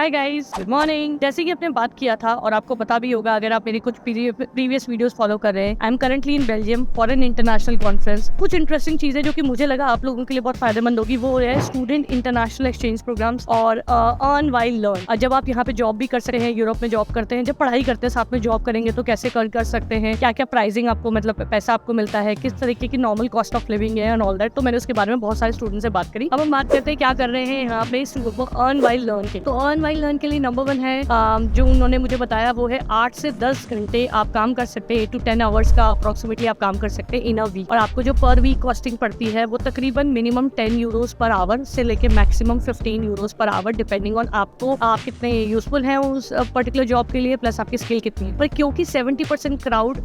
Hi guys, good morning. जैसे कि आपने बात किया था और आपको पता भी होगा अगर आप मेरी कुछ प्रीवियस वीडियोस फॉलो कर रहे हैं, I am currently in Belgium for an international conference. कुछ इंटरेस्टिंग चीजें जो कि मुझे लगा आप लोगों के लिए बहुत फायदेमंद होगी वो है स्टूडेंट इंटरनेशनल एक्सचेंज प्रोग्राम्स और अर्न व्हाइल लर्न। जब आप यहाँ पे जॉब भी कर सकते हैं, यूरोप में जॉब करते हैं, जब पढ़ाई करते हैं साथ में जॉब करेंगे तो कैसे कर सकते हैं, क्या क्या प्राइसिंग आपको मतलब पैसा आपको मिलता है, किस तरीके की नॉर्मल कॉस्ट ऑफ लिविंग है एंड ऑल दैट। तो मैंने उसके बारे में बहुत सारे स्टूडेंट से बात करी। अब हम बात करते हैं क्या कर रहे हैं यहाँ पे अर्न व्हाइल लर्न के। तो अर्न व्हाइल लर्न के लिए नंबर 1 है जो उन्होंने मुझे बताया वो है 8 से 10 घंटे आप काम कर सकते हैं, 8 to 10 आवर्स का अप्रोक्सीमेटली आप काम कर सकते हैं इन अ वीक। और आपको जो पर वीक कॉस्टिंग पड़ती है वो तकरीबन मिनिमम 10 यूरोज पर आवर से लेके maximum 15 euros per hour, depending on आपको आप कितने यूजफुल हैं उस पर्टिकुलर जॉब के लिए, प्लस आपकी स्किल कितनी है। पर क्योंकि 70% क्राउड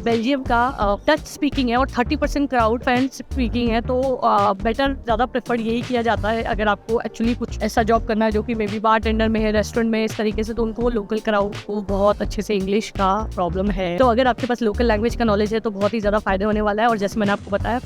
बेल्जियम का टच स्पीकिंग है और 30% क्राउड फ्रेंच स्पीकिंग है, तो बेटर ज्यादा प्रेफर यही किया जाता है अगर आपको एक्चुअली कुछ ऐसा जॉब करना है जो कि मे बी बार टेंडर में है, रेस्टोरेंट में, इस तरीके से। तो उनको लोकल क्राउड को बहुत अच्छे से इंग्लिश का प्रॉब्लम है, तो अगर आपके पास लोकल लैंग्वेज का नॉलेज है तो बहुत ही ज्यादा फायदा होने वाला है। और जैसे मैंने आपको बताया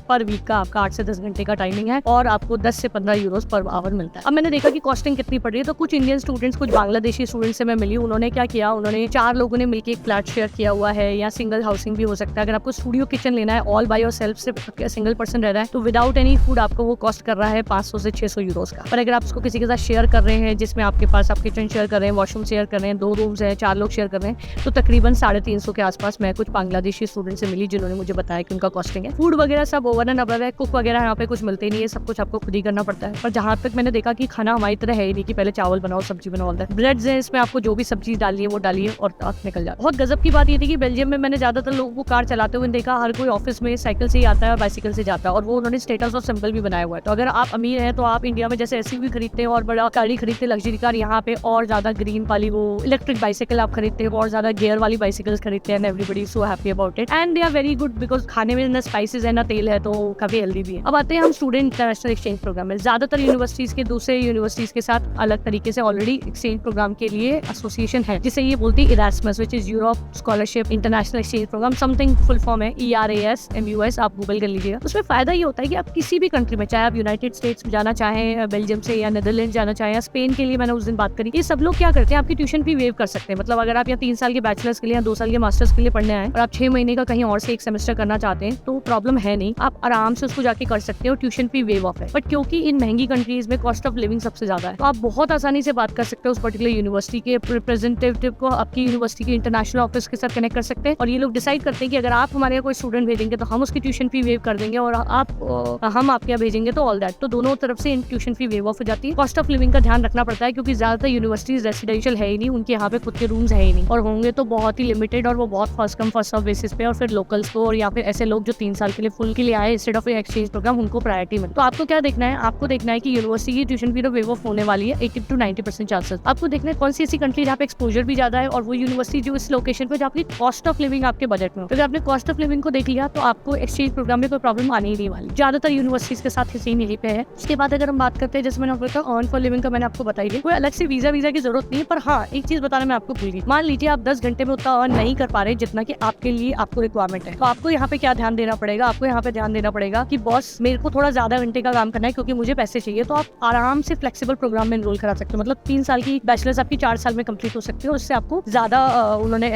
पर वीक का आपका 8 से 10 घंटे का टाइमिंग है और आपको 10 से 15 यूरोज पर आवर मिलता है। अब मैंने देखा कि कॉस्टिंग कितनी पड़ रही है, तो कुछ इंडियन स्टूडेंट्स, कुछ बांग्लादेशी स्टूडेंट्स से मैं मिली। उन्होंने क्या किया, उन्होंने 4 लोगों ने मिलकर एक फ्लैट शेयर किया हुआ है, या सिंगल हाउसिंग भी हो सकता है। अगर आपको स्टूडियो किचन लेना है ऑल बाय योरसेल्फ, सिर्फ सिंगल पर्सन रह रहा है, तो विदाउट एनी फूड आपको वो कॉस्ट कर रहा है 500 से 600 यूरोज का। पर अगर आप उसको किसी के साथ शेयर कर रहे हैं जिसमें आपके पास आप किचन शेयर कर रहे हैं, वॉशरूम शेयर कर रहे हैं, 2 रूम्स है, 4 लोग शेयर कर रहे हैं, तो तकरीबन 350 के आसपास मैं कुछ बांग्लादेशी स्टूडेंट से मिली जिन्होंने मुझे बताया कि उनका कॉस्टिंग है। फूड वगैरह सब ओवर एंड अबव है, कुक वगैरह यहाँ पे कुछ मिलते नहीं है, सब कुछ आपको खुद ही करना पड़ता है। पर जहाँ तक मैंने देखा कि खाना हमारी तरह है ही नहीं कि पहले चावल बनाओ, सब्जी बनाओ, ब्रेड्स है, इसमें आपको जो भी सब्जी डालनी है वो डालिए और आप निकल जाए। बहुत गजब की बात ये थी कि बेल्जियम में मैंने ज्यादातर लोगों को कार चलाते हुए देखा, हर कोई ऑफिस में साइकिल से ही आता है और बाइसिकल से जाता है, और वो उन्होंने स्टेटस और सिंबल भी बनाया हुआ है। तो अगर आप अमीर हैं तो आप इंडिया में जैसे एसयूवी खरीदते हैं और बड़ा गाड़ी खरीदते हैं, लग्जरी कार, यहाँ पे और ज्यादा ग्रीन वाली वो इलेक्ट्रिक बाइसिकल आप खरीदते हैं, और ज्यादा गियर वाली बाइसिकल्स खरीदते हैं। Everybody so happy about it and they are very good because खाने में ना स्पाइसेस है ना तेल है, तो काफी हेल्दी भी है। अब आते हैं हम स्टूडेंट इंटरनेशनल एक्सचेंज प्रोग्राम में। ज्यादातर यूनिवर्सिटीज के दूसरे यूनिवर्सिटीज के साथ अलग तरीके से ऑलरेडी एक्सचेंज प्रोग्राम के लिए एसोसिएशन है, जिसे ये बोलती है Erasmus, which is Europe scholarship international exchange program, something full form है ERASMUS, आप गूगल कर लीजिएगा। उसमें फायदा ये होता है कि आप किसी भी कंट्री में, चाहे आप यूनाइटेड स्टेट्स में जाना चाहें बेल्जियम से, या नीदरलैंड जाना चाहें, या स्पेन के लिए मैंने उस दिन बात करी, ये सब लोग क्या करते हैं, आपकी ट्यूशन फी वेव कर सकते हैं। मतलब अगर आप यहाँ 3 साल के बैचलर्स के लिए या 2 साल के मास्टर्स के लिए पढ़ने आए और आप 6 महीने का कहीं और से एक सेमेस्टर करना चाहते हैं, तो प्रॉब्लम है नहीं, आप आराम से उसको जाके कर सकते हो, ट्यूशन फी वेव ऑफ है। बट क्योंकि इन महंगी कंट्रीज में कॉस्ट ऑफ लिविंग सबसे ज्यादा है, तो आप बहुत आसानी से बात कर सकते हो उस पर्टिकुलर यूनिवर्सिटी के रिप्रेजेंटेटिव को, आपकी यूनिवर्सिटी के इंटरनेशनल ऑफिस के साथ कनेक्ट कर सकते हैं, और ये लोग डिसाइड करते हैं कि अगर आप हमारे यहाँ कोई स्टूडेंट भेजेंगे तो हम उसकी ट्यूशन फी वेव कर देंगे, और हम आपके यहाँ भेजेंगे तो ऑल दैट। तो दोनों तरफ से ट्यूशन फी वेव ऑफ हो जाती है। कॉस्ट ऑफ लिविंग का ध्यान रखना पड़ता है क्योंकि ज्यादातर यूनिवर्सिटीज रेसिडेंशियल है ही नहीं, उनके यहाँ पे खुद के रूम्स है ही नहीं, और होंगे तो बहुत ही लिमिटेड, और वो बहुत first come first serve basis पे, और फिर लोकल्स को, और या फिर ऐसे लोग जो 3 साल के लिए फुल के लिए आए इंस्टेड ऑफ एक्सचेंज प्रोग्राम, उनको प्रायोरिटी मिले। तो आपको क्या देखना है, आपको देखना है कि यूनिवर्सिटी की ट्यूशन फी वेव ऑफ होने वाली है 80 to 90% चांसेस। आपको देखना है कौन सी ऐसी कंट्री जहाँ पे एक्सपोजर भी ज्यादा है, और वो यूनिवर्सिटी जो इस लोकेशन पे जहाँ पे कॉस्ट ऑफ लिविंग आपके बजट में हो। अगर आपने कॉस्ट ऑफ लिविंग को देख लिया तो आपको एक्सचेंज प्रोग्राम में कोई प्रॉब्लम आने ही नहीं वाली। ज्यादातर यूनिवर्सिटीज के साथ सेम यही पे है। उसके बाद अगर हम बात करते हैं, जैसे मैंने आपको अर्न फॉर लिविंग का मैंने आपको बताई थी, कोई अलग से वीजा की जरूरत नहीं है। पर हाँ, एक चीज बताना मैं आपको भूल गई। मान लीजिए आप 10 घंटे में उतना अर्न नहीं कर पा रहे जितना कि आपके लिए आपको रिक्वायरमेंट है, तो आपको यहाँ पे क्या ध्यान देना पड़ेगा, आपको यहाँ पे ध्यान देना पड़ेगा कि बॉस मेरे को थोड़ा ज्यादा घंटे का काम करना है क्योंकि मुझे पैसे चाहिए, तो आप आराम से फ्लेक्सिबल प्रोग्राम में एनरोल करा सकते हो। मतलब 3 साल की बैचलर्स आपकी 4 साल में कंप्लीट हो सकती है, उससे आपको ज्यादा उन्होंने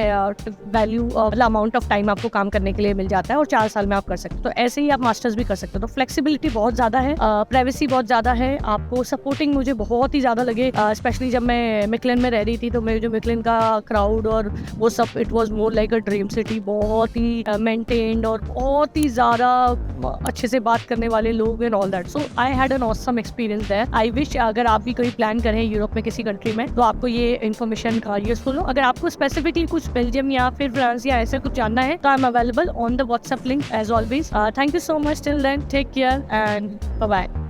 वैल्यू अमाउंट ऑफ टाइम आपको काम करने के लिए मिल जाता है, और 4 साल में आप कर सकते हो। तो ऐसे ही आप मास्टर्स भी कर सकते हो। तो फ्लेक्सिबिलिटी बहुत ज्यादा है, प्राइवेसी बहुत ज्यादा है, आपको सपोर्टिंग मुझे बहुत ही ज्यादा लगे, स्पेशली जब मैं मिकलेन में रह रही थी, तो मेरे जो मिकलेन का क्राउड और वो सब, it was more like a dream city. बहुत ही मेंटेन्ड और बहुत ही ज्यादा अच्छे से बात करने वाले लोग and all that. So I had an awesome experience there. I wish अगर आप भी कोई प्लान करें यूरोप में किसी कंट्री में, तो आपको ये इन्फॉर्मेशन यूजफुल हो। अगर आपको स्पेसिफिकली कुछ बेल्जियम या फिर फ्रांस या ऐसा कुछ जानना है, तो I am available on the WhatsApp link as always. Thank you so much, till then take care and bye bye.